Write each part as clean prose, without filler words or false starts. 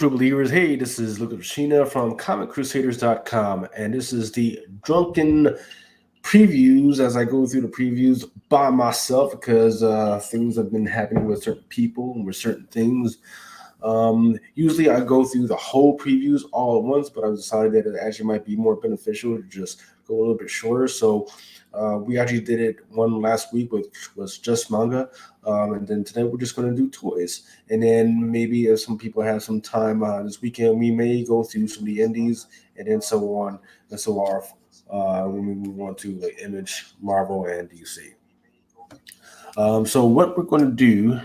True believers, hey, this is Lucas Rashina from ComicCrusaders.com, and this is the Drunken previews as I go through the previews by myself because things have been happening with certain people and with certain things. Usually I go through the whole previews all at once, but I've decided that it actually might be more beneficial to just go a little bit shorter. So we actually did it one last week, which was just manga. And then today we're just going to do toys. And then maybe if some people have some time this weekend, we may go through some of the indies and then so on and so forth when we move on to like Image, Marvel, and DC. So what we're going to do,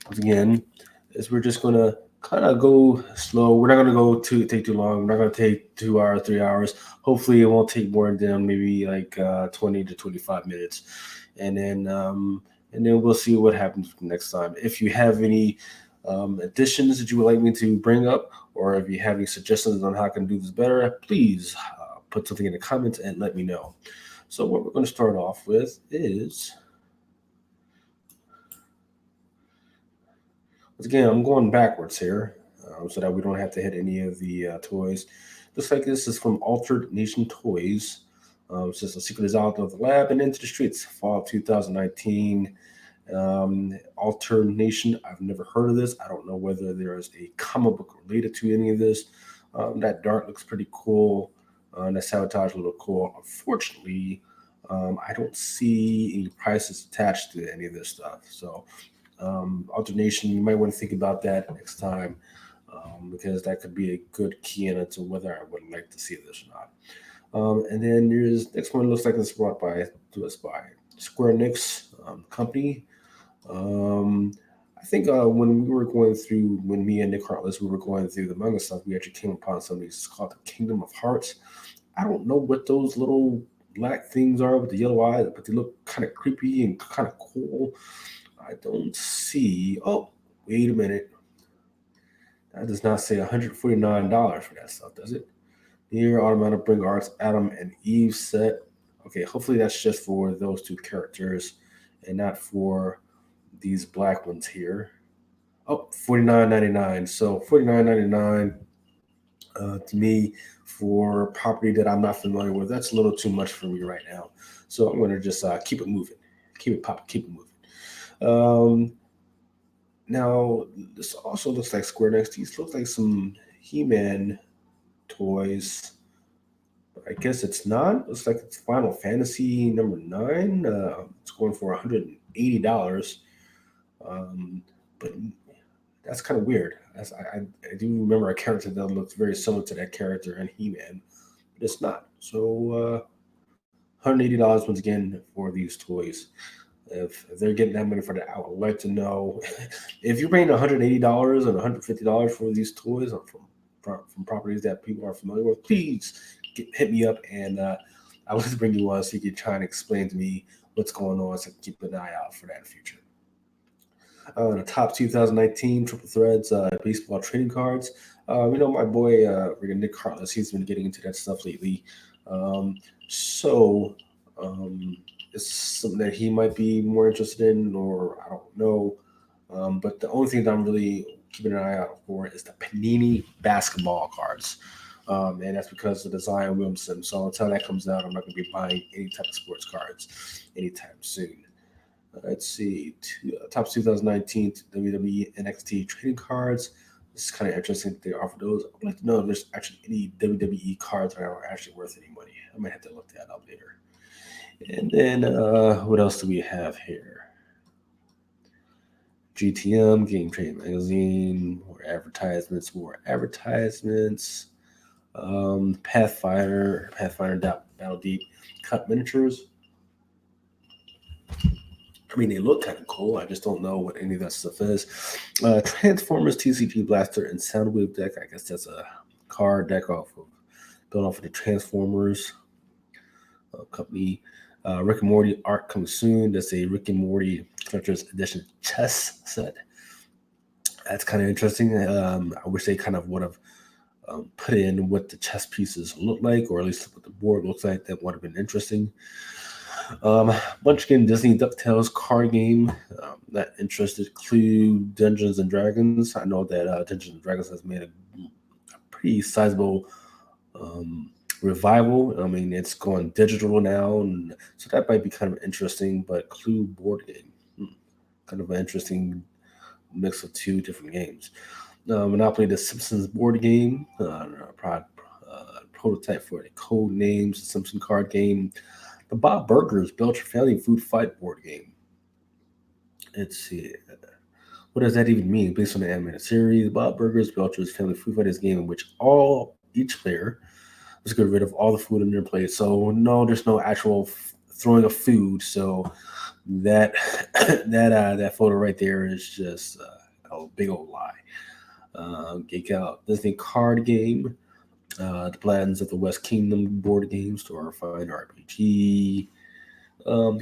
once again, is we're just going to kind of go slow. We're not going to take too long. We're not going to take 2 hours, 3 hours. Hopefully, it won't take more than maybe like 20 to 25 minutes, and then we'll see what happens next time. If you have any additions that you would like me to bring up, or if you have any suggestions on how I can do this better, please put something in the comments and let me know. So what we're going to start off with is. Once again, I'm going backwards here so that we don't have to hit any of the toys. Looks like this is from Altered Nation Toys. It says The Secret is Out of the Lab and Into the Streets, fall 2019. Altered Nation, I've never heard of this. I don't know whether there is a comic book related to any of this. That dart looks pretty cool. That sabotage looks cool. Unfortunately, I don't see any prices attached to any of this stuff. So alternation, you might want to think about that next time because that could be a good key in to whether I would like to see this or not. And then there's next one looks like it's brought to us by Square Enix company. I think when me and Nick Heartless, we were going through the manga stuff, we actually came upon something. It's called the Kingdom of Hearts. I don't know what those little black things are with the yellow eyes, but they look kind of creepy and kind of cool. I don't see. Oh, wait a minute. That does not say $149 for that stuff, does it? Here, Automatic Bring Arts, Adam and Eve set. Okay, hopefully that's just for those two characters and not for these black ones here. Oh, $49.99. So $49.99 to me for property that I'm not familiar with. That's a little too much for me right now. So I'm going to just keep it moving. Keep it popping, keep it moving. Now, this also looks like Square Enix. These look like some He-Man toys. I guess it's not. It looks like it's Final Fantasy number 9. It's going for $180. But that's kind of weird. I do remember a character that looks very similar to that character in He-Man, but it's not. So $180 once again for these toys. If they're getting that money for that, I would like to know if you're paying $180 and $150 for these toys or from properties that people are familiar with. Please hit me up, and I will bring you on so you can try and explain to me what's going on, so I can keep an eye out for that in the future. The top 2019 Triple Threads baseball trading cards. My boy Nick Heartless, he's been getting into that stuff lately. So it's something that he might be more interested in, or I don't know. But the only thing that I'm really keeping an eye out for is the Panini basketball cards. And that's because of the Zion Williamson. So until that comes out, I'm not going to be buying any type of sports cards anytime soon. Let's see, top 2019 WWE NXT trading cards. This is kind of interesting that they offer those. I'd like to know if there's actually any WWE cards that are actually worth any money. I might have to look that up later. And then what else do we have here? GTM, Game Trade Magazine, more advertisements. Pathfinder Battle Deep cut miniatures. I mean, they look kind of cool. I just don't know what any of that stuff is. Transformers TCG Blaster and Soundwave deck. I guess that's a card deck built off of the Transformers company. Rick and Morty art coming soon. That's a Rick and Morty Collector's Edition chess set. That's kind of interesting. I wish they kind of would have put in what the chess pieces look like, or at least what the board looks like. That would have been interesting. Munchkin Disney DuckTales card game. Not interested. Clue Dungeons and Dragons. I know that Dungeons and Dragons has made a pretty sizable um, revival. I mean, it's going digital now, and so that might be kind of interesting. But Clue board game, kind of an interesting mix of two different games. Monopoly the Simpsons board game, prototype for the Code Names Simpson card game. The Bob Burgers Belcher Family Food Fight board game. Let's see. What does that even mean? Based on the animated series, Bob Burgers Belcher's Family Food Fight is a game in which each player must get rid of all the food in their plate. So no, there's no actual throwing of food. So that that photo right there is just a big old lie. Geek Out Disney card game, the Plans of the West Kingdom board game, Store Fine RPG,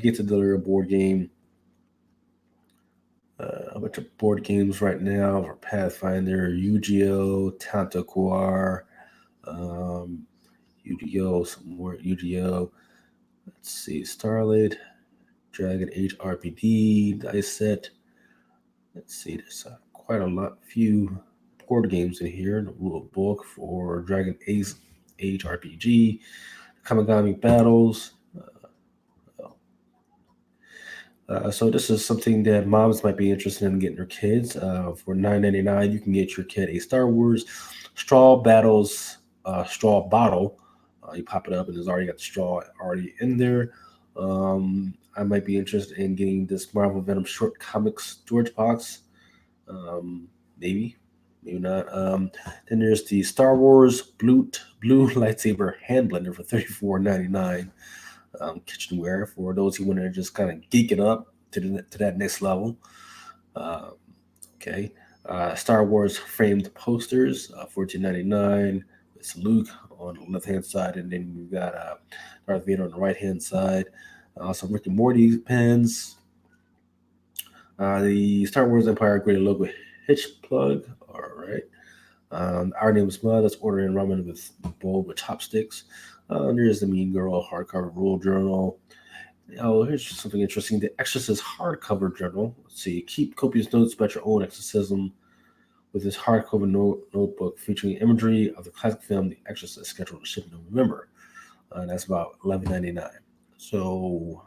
Get to Deliver board game, a bunch of board games right now for Pathfinder, Yu-Gi-Oh, Tanto um, Yu-Gi-Oh, some more Yu-Gi-Oh. Let's see, Starlight, Dragon Age RPG, Dice Set. Let's see, there's quite a few board games in here. The rule book for Age RPG, Kamigami Battles. So this is something that moms might be interested in getting their kids. For $9.99, you can get your kid a Star Wars Straw Battles straw bottle. You pop it up and there's already got the straw already in there. I might be interested in getting this Marvel Venom short comics storage box. Maybe, maybe not. Then there's the Star Wars blue lightsaber hand blender for $34.99. Kitchenware for those who want to just kind of geek it up to that next level. Uh, okay. Star Wars framed posters, $14.99. It's Luke on the left hand side, and then you've got Darth Vader on the right hand side. Some Rick and Morty pens. The Star Wars Empire Great logo hitch plug. All right. Our name is Mud. Let's order in ramen with bowl with chopsticks. There's the Mean Girl hardcover rule journal. Oh, here's something interesting. The Exorcist hardcover journal. Let's see. Keep copious notes about your own exorcism with this hardcover notebook featuring imagery of the classic film The Exorcist, scheduled to ship in November. That's about $11.99. So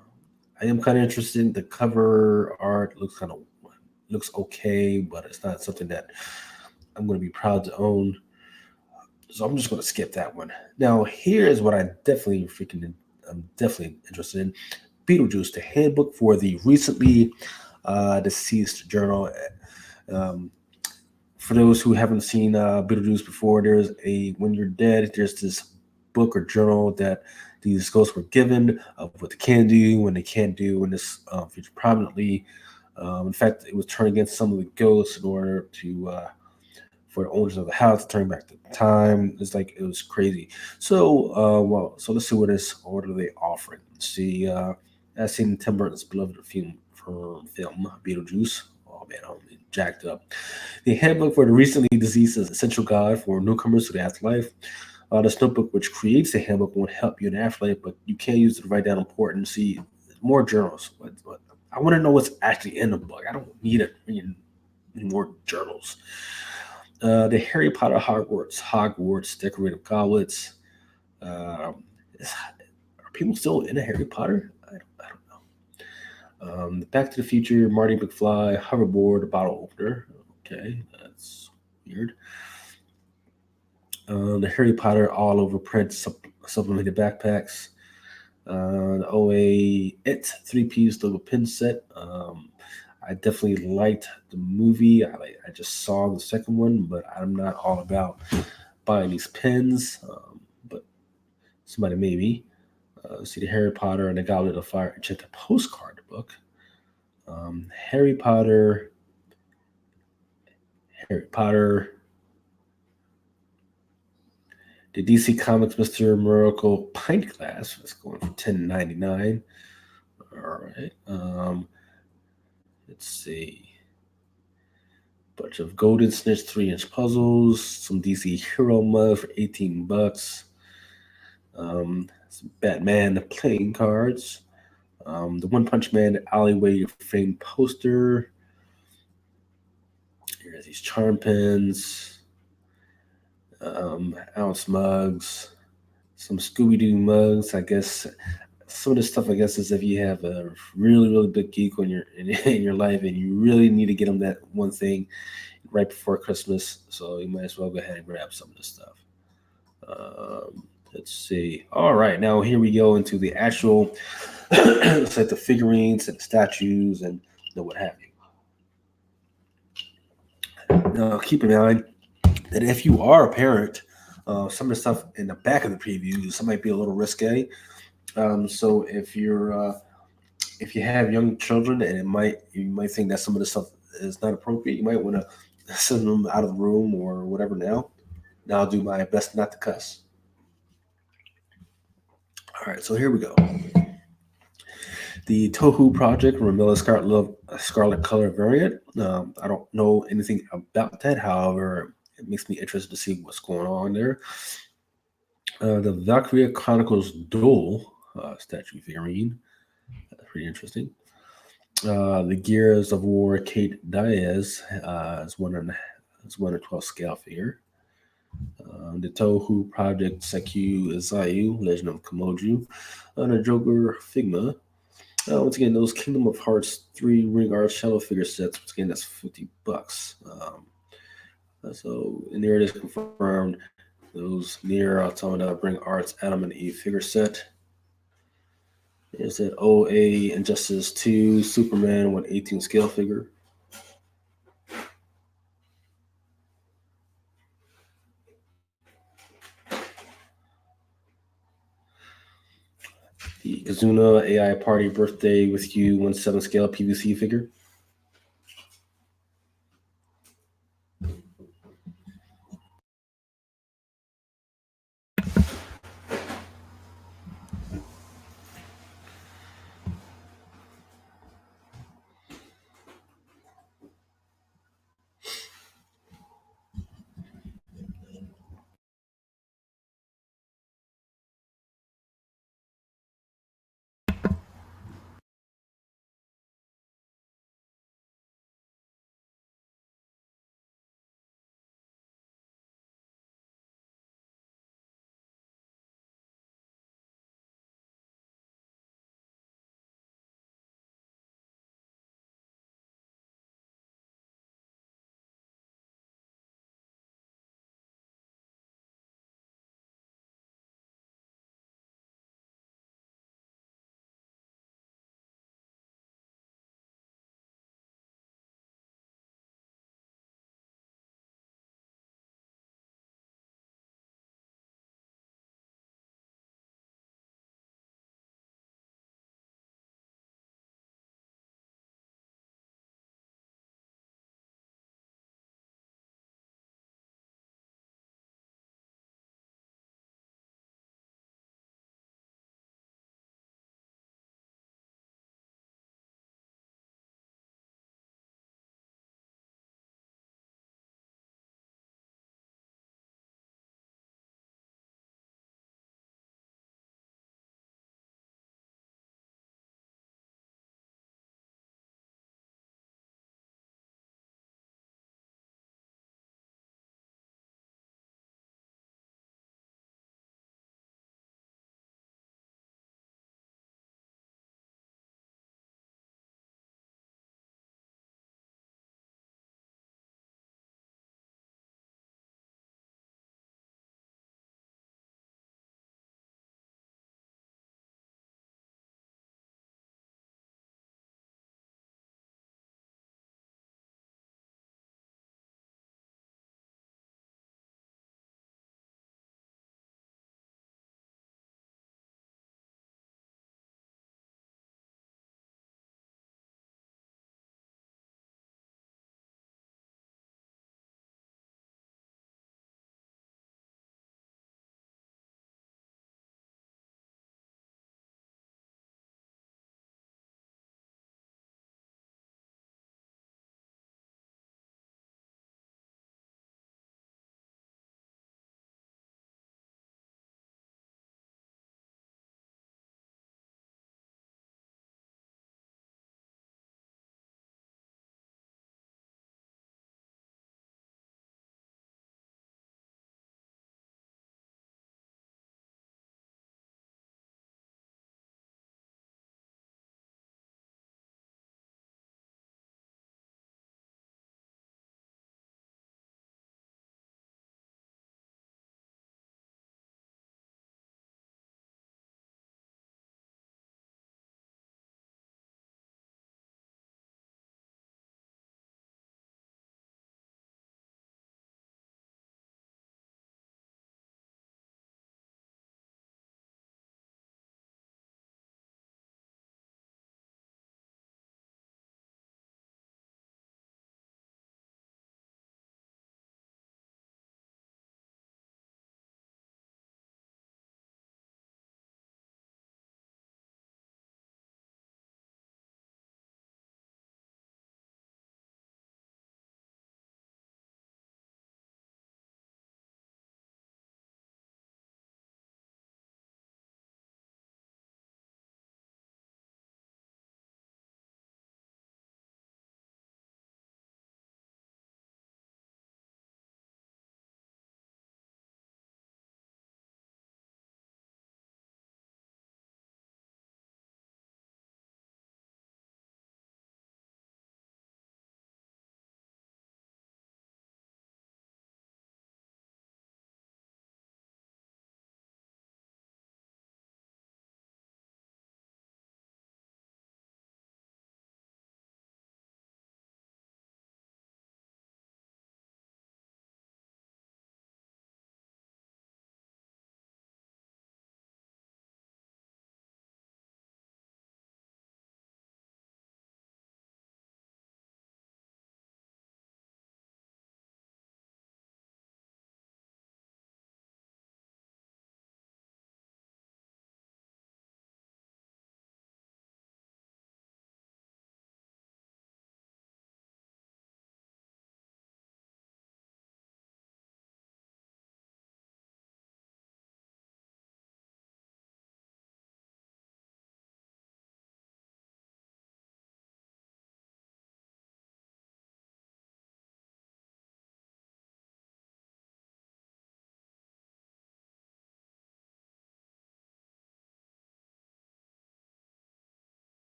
I am kind of interested. The cover art looks okay, but it's not something that I'm going to be proud to own. So I'm just going to skip that one. Now, here's what I'm definitely interested in: Beetlejuice, the handbook for the recently deceased journal. Um, for those who haven't seen Beetlejuice before, there's a when you're dead, there's this book or journal that these ghosts were given of what they can do, when they can't do, and this featured prominently. In fact, it was turned against some of the ghosts in order to for the owners of the house to turn back the time. It's like it was crazy. So, so let's see what are they offering. See, as seen in Tim Burton's beloved film Beetlejuice. Oh man, I'm jacked up. The handbook for the recently deceased is essential guide for newcomers to the afterlife. This notebook, which creates the handbook, won't help you in the afterlife, but you can use it to write down important. See, more journals. But I want to know what's actually in the book. I don't need it. More journals. The Harry Potter Hogwarts decorative goblets. Are people still into Harry Potter? I don't know. Back to the Future, Marty McFly, hoverboard, bottle opener. Okay, that's weird. The Harry Potter all over print supplemented backpacks. The OA It three-piece little pin set. I definitely liked the movie. I just saw the second one, but I'm not all about buying these pins. But somebody maybe. See the Harry Potter and the Goblet of Fire Enchanted postcard book. Harry Potter, Harry Potter, the DC Comics Mister Miracle pint glass. It's going for $10.99. All right. Let's see. Bunch of Golden Snitch 3-inch puzzles, some DC Hero mud for $18. Some Batman playing cards, The One Punch Man alleyway frame poster. Here's these charm pins, ounce mugs, some Scooby Doo mugs. I guess some of this stuff, I guess, is if you have a really, really big geek in your life and you really need to get them that one thing right before Christmas. So you might as well go ahead and grab some of this stuff. Let's see. All right, now here we go into the actual, it's like the figurines and the statues and what have you. Now, keep in mind that if you are a parent, some of the stuff in the back of the previews might be a little risque. So if you have young children and you might think that some of the stuff is not appropriate, you might want to send them out of the room or whatever. Now I'll do my best not to cuss. All right, so here we go. The Tohu Project Ramilla Scarlet Color variant. I don't know anything about that. However, it makes me interested to see what's going on there. The Valkyria Chronicles Duel statue figurine. That's pretty interesting. The Gears of War Kate Diaz is 1/12 scale figure. The Tohu Project Sekyu Izayu, Legend of Komoju, the Joker Figma. Once again, those Kingdom of Hearts 3 Ring Art Shadow figure sets. Once again, that's $50. So, and there it is confirmed. Those near Automata Bring Arts Adam and Eve figure set. Is it OA Injustice 2 Superman 1/18 scale figure? The Kazuna AI Party Birthday with You 1/7 scale PVC figure.